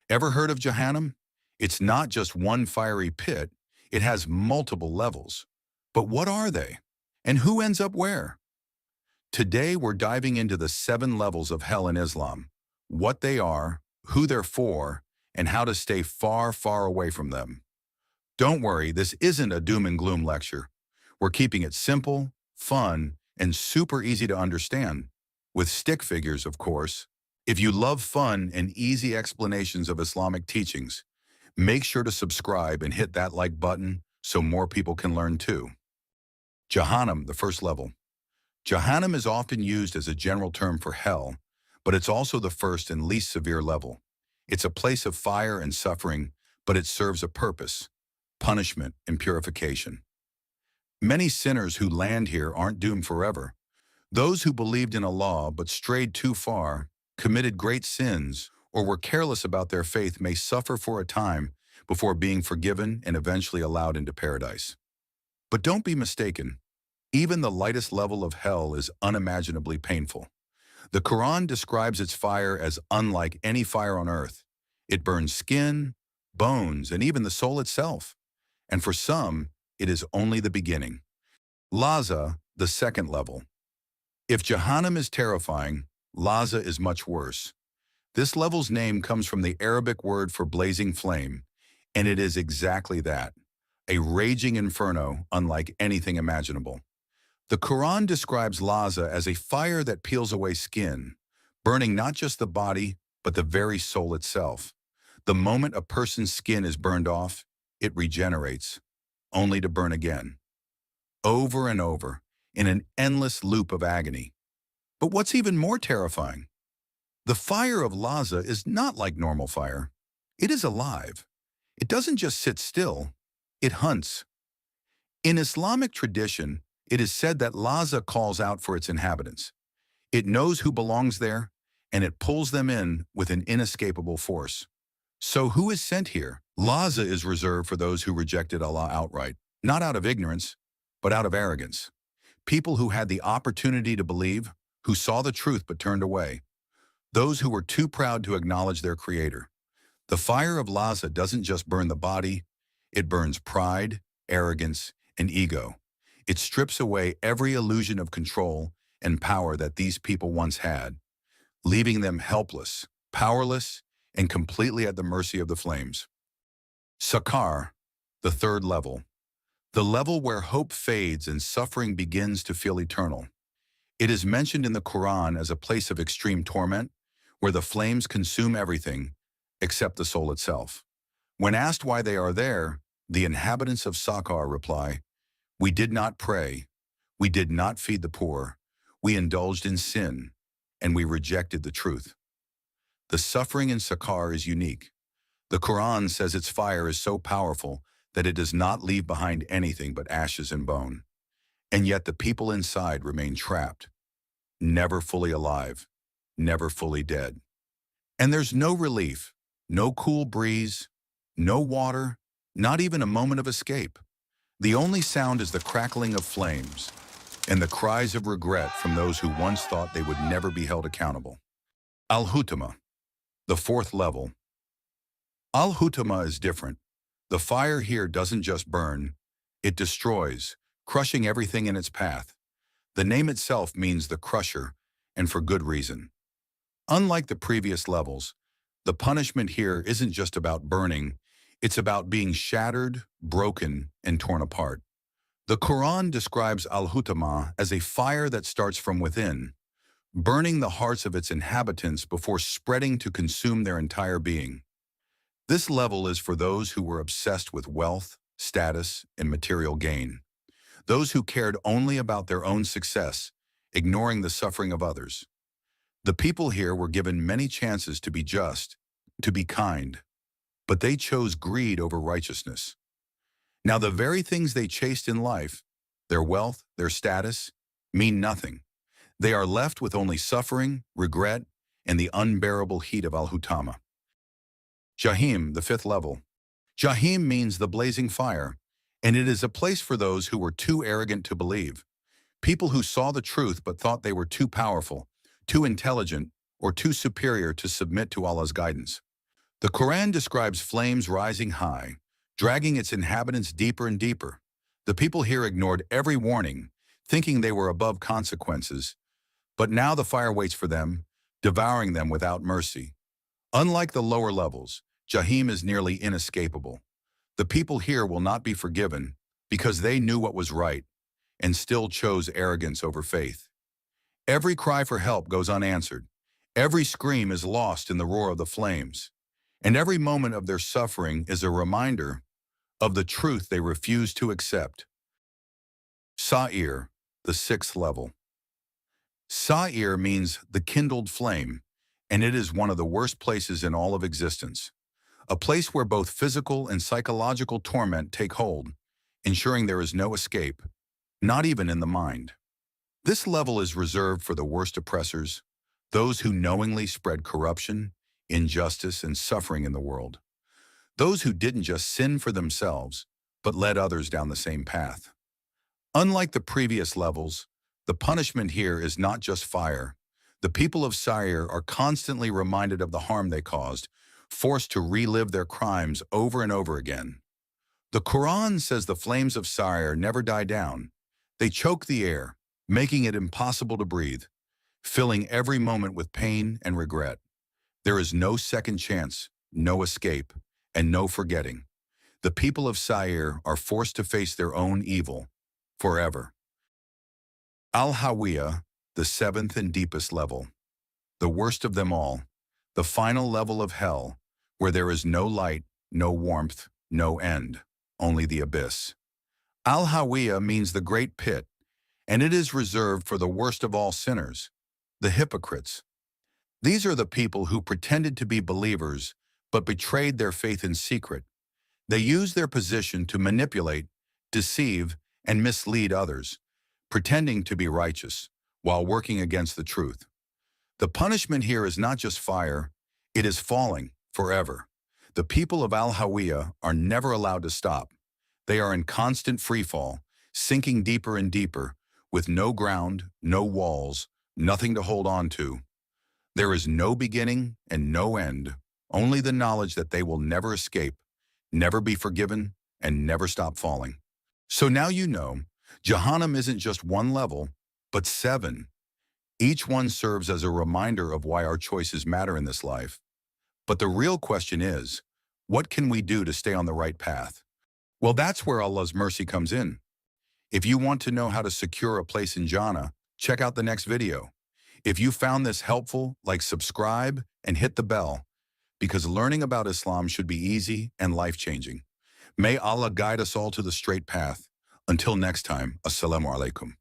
Ever heard of Jahannam? It's not just one fiery pit, it has multiple levels. But what are they? And who ends up where? Today we're diving into the 7 levels of hell in Islam, what they are, who they're for, and how to stay far, far away from them. Don't worry, this isn't a doom and gloom lecture. We're keeping it simple, fun, and super easy to understand. With stick figures, of course. If you love fun and easy explanations of Islamic teachings, make sure to subscribe and hit that like button so more people can learn too. Jahannam, the first level. Jahannam is often used as a general term for hell, but it's also the first and least severe level. It's a place of fire and suffering, but it serves a purpose: punishment and purification. Many sinners who land here aren't doomed forever. Those who believed in Allah but strayed too far, committed great sins, or were careless about their faith may suffer for a time before being forgiven and eventually allowed into paradise. But don't be mistaken. Even the lightest level of hell is unimaginably painful. The Quran describes its fire as unlike any fire on earth. It burns skin, bones, and even the soul itself. And for some, it is only the beginning. Laza, the second level. If Jahannam is terrifying, Laza is much worse. This level's name comes from the Arabic word for blazing flame, and it is exactly that, a raging inferno unlike anything imaginable. The Quran describes Laza as a fire that peels away skin, burning not just the body, but the very soul itself. The moment a person's skin is burned off, it regenerates, only to burn again. Over and over, in an endless loop of agony. But what's even more terrifying? The fire of Laza is not like normal fire. It is alive. It doesn't just sit still, it hunts. In Islamic tradition, it is said that Laza calls out for its inhabitants. It knows who belongs there, and it pulls them in with an inescapable force. So who is sent here? Laza is reserved for those who rejected Allah outright, not out of ignorance, but out of arrogance. People who had the opportunity to believe, who saw the truth but turned away. Those who were too proud to acknowledge their Creator. The fire of Laza doesn't just burn the body, it burns pride, arrogance, and ego. It strips away every illusion of control and power that these people once had, leaving them helpless, powerless, and completely at the mercy of the flames. Sakar, the third level. The level where hope fades and suffering begins to feel eternal. It is mentioned in the Quran as a place of extreme torment, where the flames consume everything except the soul itself. When asked why they are there, the inhabitants of Sakar reply, "We did not pray, we did not feed the poor, we indulged in sin, and we rejected the truth." The suffering in Sakar is unique. The Quran says its fire is so powerful that it does not leave behind anything but ashes and bone. And yet the people inside remain trapped, never fully alive, never fully dead. And there's no relief, no cool breeze, no water, not even a moment of escape. The only sound is the crackling of flames and the cries of regret from those who once thought they would never be held accountable. Al-Hutama, the fourth level. Al-Hutama is different. The fire here doesn't just burn, it destroys, crushing everything in its path. The name itself means the crusher, and for good reason. Unlike the previous levels, the punishment here isn't just about burning, it's about being shattered, broken, and torn apart. The Quran describes Al-Hutama as a fire that starts from within, burning the hearts of its inhabitants before spreading to consume their entire being. This level is for those who were obsessed with wealth, status, and material gain. Those who cared only about their own success, ignoring the suffering of others. The people here were given many chances to be just, to be kind, but they chose greed over righteousness. Now the very things they chased in life, their wealth, their status, mean nothing. They are left with only suffering, regret, and the unbearable heat of Al-Hutama. Jahim, the fifth level. Jahim means the blazing fire, and it is a place for those who were too arrogant to believe. People who saw the truth but thought they were too powerful, too intelligent, or too superior to submit to Allah's guidance. The Quran describes flames rising high, dragging its inhabitants deeper and deeper. The people here ignored every warning, thinking they were above consequences, but now the fire waits for them, devouring them without mercy. Unlike the lower levels, Jahannam is nearly inescapable. The people here will not be forgiven because they knew what was right and still chose arrogance over faith. Every cry for help goes unanswered. Every scream is lost in the roar of the flames. And every moment of their suffering is a reminder of the truth they refuse to accept. Sa'ir, the sixth level. Sa'ir means the kindled flame, and it is one of the worst places in all of existence. A place where both physical and psychological torment take hold, ensuring there is no escape, not even in the mind. This level is reserved for the worst oppressors, those who knowingly spread corruption, injustice, and suffering in the world. Those who didn't just sin for themselves, but led others down the same path. Unlike the previous levels, the punishment here is not just fire. The people of Sa'ir are constantly reminded of the harm they caused, forced to relive their crimes over and over again. The Quran says the flames of Sa'ir never die down. They choke the air, making it impossible to breathe, filling every moment with pain and regret. There is no second chance, no escape, and no forgetting. The people of Sa'ir are forced to face their own evil forever. Al-Hawiyah, the seventh and deepest level. The worst of them all, the final level of hell, where there is no light, no warmth, no end, only the abyss. Al-Hawiyah means the great pit, and it is reserved for the worst of all sinners, the hypocrites. These are the people who pretended to be believers but betrayed their faith in secret. They used their position to manipulate, deceive, and mislead others, pretending to be righteous while working against the truth. The punishment here is not just fire, it is falling forever. The people of Al-Hawiyah are never allowed to stop. They are in constant freefall, sinking deeper and deeper, with no ground, no walls, nothing to hold on to. There is no beginning and no end, only the knowledge that they will never escape, never be forgiven, and never stop falling. So now you know, Jahannam isn't just one level, but 7. Each one serves as a reminder of why our choices matter in this life. But the real question is, what can we do to stay on the right path? Well, that's where Allah's mercy comes in. If you want to know how to secure a place in Jannah, check out the next video. If you found this helpful, subscribe and hit the bell, because learning about Islam should be easy and life-changing. May Allah guide us all to the straight path. Until next time, Assalamu alaikum.